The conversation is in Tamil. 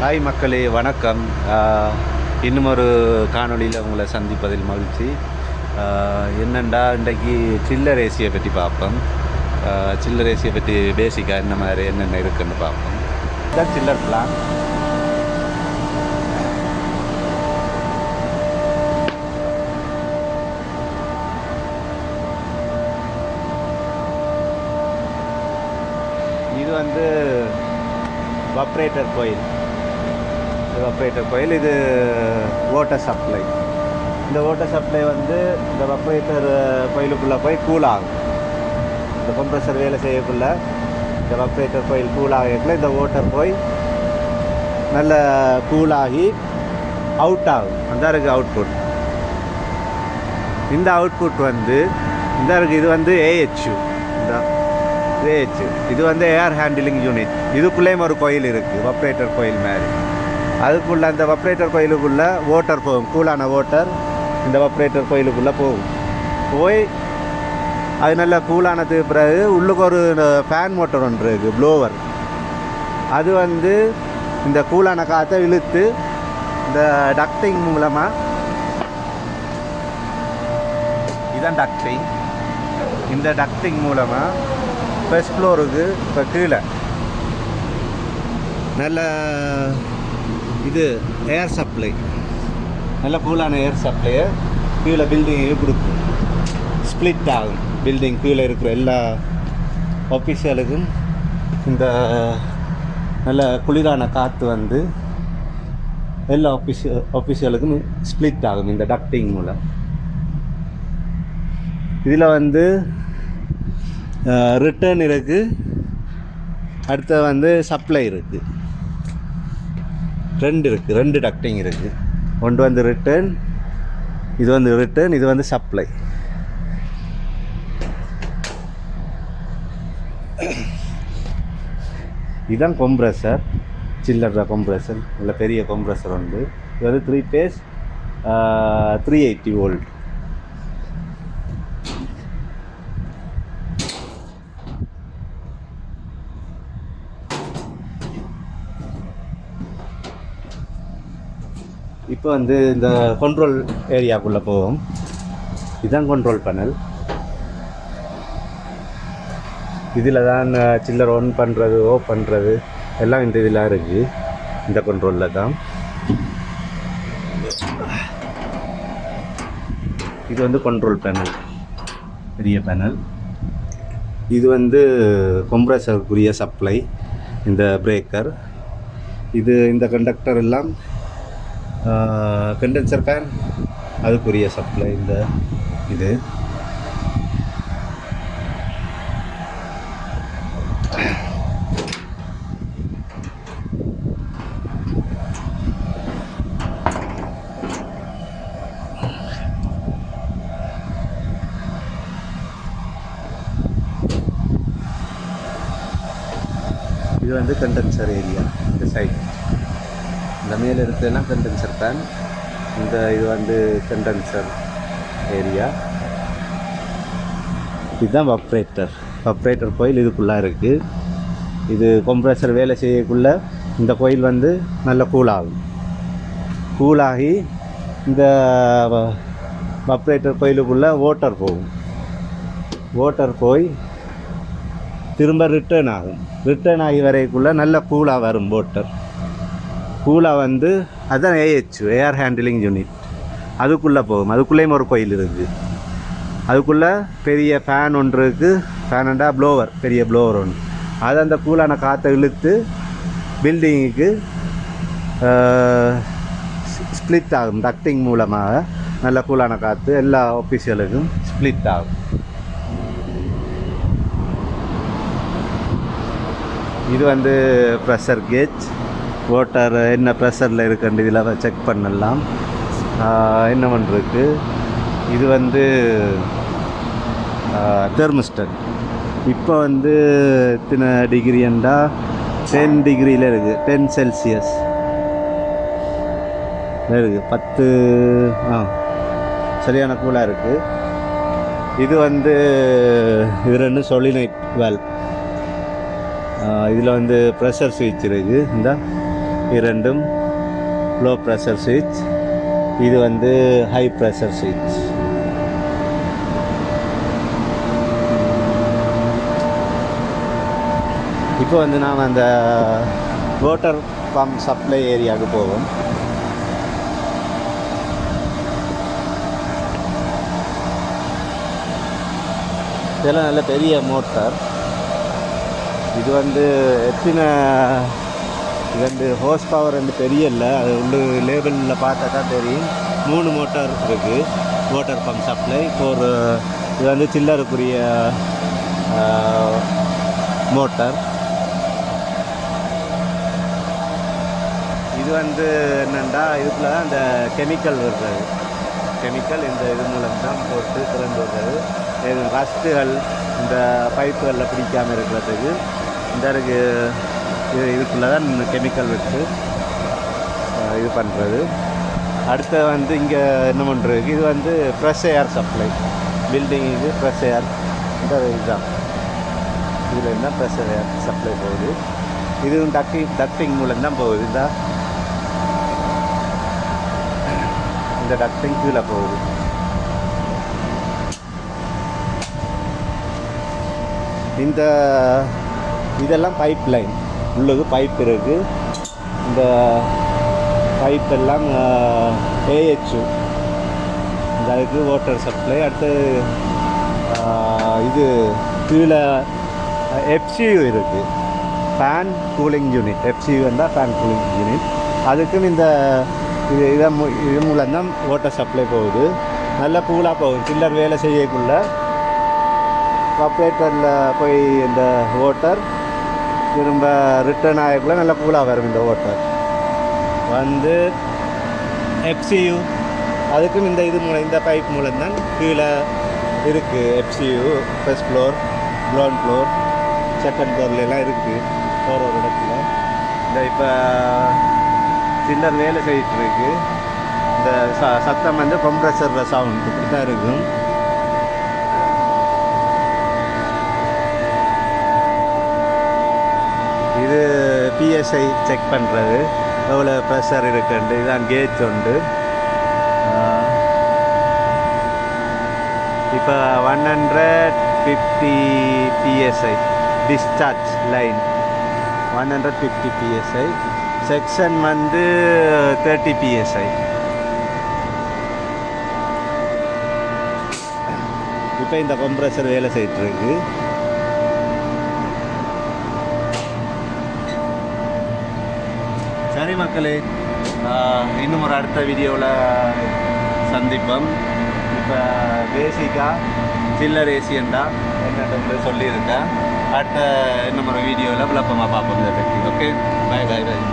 ஹாய் மக்களே, வணக்கம். இன்னும் ஒரு காணொளியில் உங்களை சந்திப்பதில் மகிழ்ச்சி. என்னென்னா இன்றைக்கி சில்லர் ஏசியை பற்றி பார்ப்போம். சில்லர் ஏசியை பற்றி பேசிக்காக என்ன மாதிரி என்னென்ன இருக்குன்னு பார்ப்போம். இதுதான் சில்லர் பிளான். இது வந்து எவாப்ரேட்டர் கோயில். இது வாட்டர் சப்ளை. இந்த வாட்டர் சப்ளை வந்து இந்த எவாப்ரேட்டர் கோயிலுக்குள்ளே போய் கூல் ஆகும். இந்த கம்ப்ரஸர் வேலை செய்யக்குள்ள இந்த எவாப்ரேட்டர் கோயில் கூல் ஆகக்குள்ள இந்த வாட்டர் போய் நல்ல கூலாகி அவுட் ஆகும். அந்த இருக்குது அவுட்புட். இந்த அவுட்புட் வந்து இந்த இருக்குது. இது வந்து ஏஹெச்யூ. இந்த ஏஹெச் இது வந்து ஏர் ஹேண்டிலிங் யூனிட். இதுக்குள்ளேயும் ஒரு கோயில் இருக்குது, எவாப்ரேட்டர் கோயில் மாதிரி. அதுக்குள்ளே அந்த எவாப்ரேட்டர் கோயிலுக்குள்ளே வாட்டர் போகும், கூலான வாட்டர் இந்த எவாப்ரேட்டர் கோயிலுக்குள்ளே போய் அது நல்லா கூலானதுக்கு பிறகு உள்ளுக்கு ஒரு ஃபேன் மோட்டர் ஒன்று இருக்குது, ப்ளோவர். அது வந்து இந்த கூலான காற்றை இழுத்து இந்த டக்டிங் மூலமாக, இதுதான் டக்டிங். இந்த டக்டிங் மூலமாக ஃபர்ஸ்ட் ஃப்ளோருக்கு இப்போ கீழே நல்ல இது ஏர் சப்ளை, நல்ல கூலான ஏர் சப்ளையை கீழே பில்டிங்கு கொடுக்கும். ஸ்ப்ளிட் ஆகும் பில்டிங். கீழே இருக்கிற எல்லா ஆஃபீஸியலுக்கும் இந்த நல்ல குளிரான காற்று வந்து எல்லா ஆஃபீஸியலுக்கும் ஸ்ப்ளிட் ஆகும் இந்த டக்டிங் மூலம். இதில் வந்து ரிட்டர்ன் இருக்குது, அடுத்த வந்து சப்ளை இருக்குது. ரெண்டு டக்டிங் இருக்குது. ஒன்று வந்து ரிட்டர்ன், இது வந்து ரிட்டர்ன், இது வந்து சப்ளை. இதுதான் கம்ப்ரஸர், சில்லர் கம்ப்ரஸர். நல்ல பெரிய கம்ப்ரஸர் உண்டு. இது வந்து 3 phase 380 volt. இப்போ வந்து இந்த கண்ட்ரோல் ஏரியாவுக்குள்ளே போவோம். இதுதான் கண்ட்ரோல் பேனல். இதில் தான் சில்லர் ஆன் பண்ணுறது, ஆஃப் பண்ணுறது எல்லாம் இந்த இதில் இருக்குது. இந்த கண்ட்ரோலில் தான். இது வந்து கண்ட்ரோல் பேனல், பெரிய பேனல். இது வந்து கம்ப்ரஸருக்குரிய சப்ளை, இந்த பிரேக்கர். இது இந்த கண்டக்டர் எல்லாம் கண்டென்சர் ஃபேன், அதுக்குரிய சப்ளை. இந்த இது இது வந்து கண்டென்சர் ஏரியா. இந்த சைட் இந்த மேலே இருக்கிறதெல்லாம் கண்டென்சர் ஃபேன். இந்த இது வந்து கண்டென்சர் ஏரியா. இதுதான் எவாப்ரேட்டர் கோயில். இதுக்குள்ளே இருக்குது. இது கம்ப்ரஸர் வேலை செய்யக்குள்ளே இந்த கோயில் வந்து நல்ல கூலாகி இந்த எவாப்ரேட்டர் கோயிலுக்குள்ளே வாட்டர் போகும். வாட்டர் போய் திரும்ப ரிட்டர்ன் ஆகி வரைக்குள்ளே நல்ல கூலாக வரும் வாட்டர். கூலாக வந்து அதுதான் ஏஹெச்யூ, ஏர் ஹேண்டிலிங் யூனிட். அதுக்குள்ளே போகும். அதுக்குள்ளேயும் ஒரு கோயில் இருக்குது. அதுக்குள்ளே பெரிய ஃபேன் ஒன்று இருக்குது. ஃபேனண்டா ப்ளோவர், பெரிய ப்ளோவர் ஒன்று. அது அந்த கூலான காற்றை இழுத்து பில்டிங்குக்கு ஸ்ப்ளிட் ஆகும். டக்டிங் மூலமாக நல்ல கூலான காற்று எல்லா ஆஃபீஸியலுக்கும் ஸ்ப்ளிட் ஆகும். இது வந்து ப்ரெஷர் கேஜ். வாட்டர் என்ன ப்ரெஷரில் இருக்குன்னு இதில் செக் பண்ணலாம். என்ன பண்ணுறதுக்கு இது வந்து தெர்மிஸ்டர். இப்போ வந்து எத்தனை டிகிரிண்டா 10 டிகிரியில் இருக்குது. 10 செல்சியஸ் இருக்குது. 10 சரியான கூலாக இருக்குது. இது வந்து இது 2 சொலினைட் வால்வ். இதில் வந்து ப்ரெஷர் ஸ்விட்ச் இருக்குது. இந்த இரண்டும் லோ ப்ரெஷர் சுவிட்ச், இது வந்து ஹை ப்ரெஷர் சுவிட்ச். இப்போ வந்து நாம் அந்த வாட்டர் பம்ப் சப்ளை ஏரியாவுக்கு போவோம். இதெல்லாம் நல்ல பெரிய மோட்டார். இது வந்து எத்தனை 2 ஹோஸ் பவர் ரெண்டு பெரிய இல்லை, அது உள்ள லேபிளில் பார்த்தா தான் தெரியும். 3 மோட்டார் இருக்குது. வாட்டர் பம்ப் சப்ளை ஒரு இது வந்து சில்லருக்குரிய மோட்டார். இது வந்து என்னென்னா இதுக்குள்ள தான் இந்த கெமிக்கல் வருது. கெமிக்கல் இந்த இது மூலம் தான் போட்டு திறந்து வருது. இது ரஸ்ட்டுகள் இந்த பைப்புகளில் பிடிக்காமல் இருக்கிறதுக்கு இந்த இதுக்குள்ளே தான் கெமிக்கல் வச்சு இது பண்ணுறது. அடுத்து வந்து இங்கே என்ன பண்ணுறதுக்கு இது வந்து ஃப்ரெஷ் ஏர் சப்ளை பில்டிங்குக்கு ஃப்ரெஷ் ஏர் இந்த இதுதான். இதில் இருந்தால் ஃப்ரெஷ் ஏர் சப்ளை போகுது. இதுவும் டக்டிங் மூலம் தான் போகுது. இந்த டக்டிங் கீழே போகுது. இந்த இதெல்லாம் பைப் லைன் உள்ளது பைப் இருக்குது. இந்த பைப் எல்லாம் ஏஹெச்சு இந்த அதுக்கு வாட்டர் சப்ளை. அடுத்து இது கீழே எஃப்சியூ இருக்குது, ஃபேன் கூலிங் யூனிட். எஃப்சியூ வந்தால் ஃபேன் கூலிங் யூனிட். அதுக்கும் இந்த இது மூலம்தான் வாட்டர் சப்ளை போகுது. நல்ல கூலாக போகுது. சில்லர் வேலை செய்யக்குள்ள ஆப்ரேட்டரில் போய் இந்த வாட்டர் திரும்ப ரிட்டர்ன் ஆகக்குள்ள நல்லா கூலாக வரும். இந்த வாட்டர் வந்து எஃப்சியூ அதுக்கும் இந்த இது மூலம் இந்த பைப் மூலம்தான் கீழே இருக்குது. FCU first floor, ground floor, second ஃப்ளோர்லாம் இருக்குது ஒரு இடத்துல. இந்த இப்போ சில்லர் வேலை செய்யிட்டு இருக்கு. இந்த சத்தம் வந்து கம்ப்ரெசர் சவுண்ட் இப்படி தான் இருக்கும். இது பிஎஸ்ஐ செக் பண்ணுறது எவ்வளோ ப்ரெஷர் இருக்குண்டு. இதுதான் கேஜ் உண்டு. இப்போ 150 PSI discharge line 150 PSI. Section வந்து 30 PSI. இப்போ இந்த கம்ப்ரெசர் வேலை செய்யிட்டுருக்கு. சரி மக்களே, இன்னும் ஒரு அடுத்த வீடியோவில் சந்திப்போம். இப்போ பேசிக்காக சில்லர் ஏசியண்டா என்னட்டு சொல்லியிருக்கேன். அடுத்த இன்னும் ஒரு வீடியோவில் விளப்பமாக பார்ப்போம் இதை பற்றி. ஓகே, பாய் பாய் பாய்.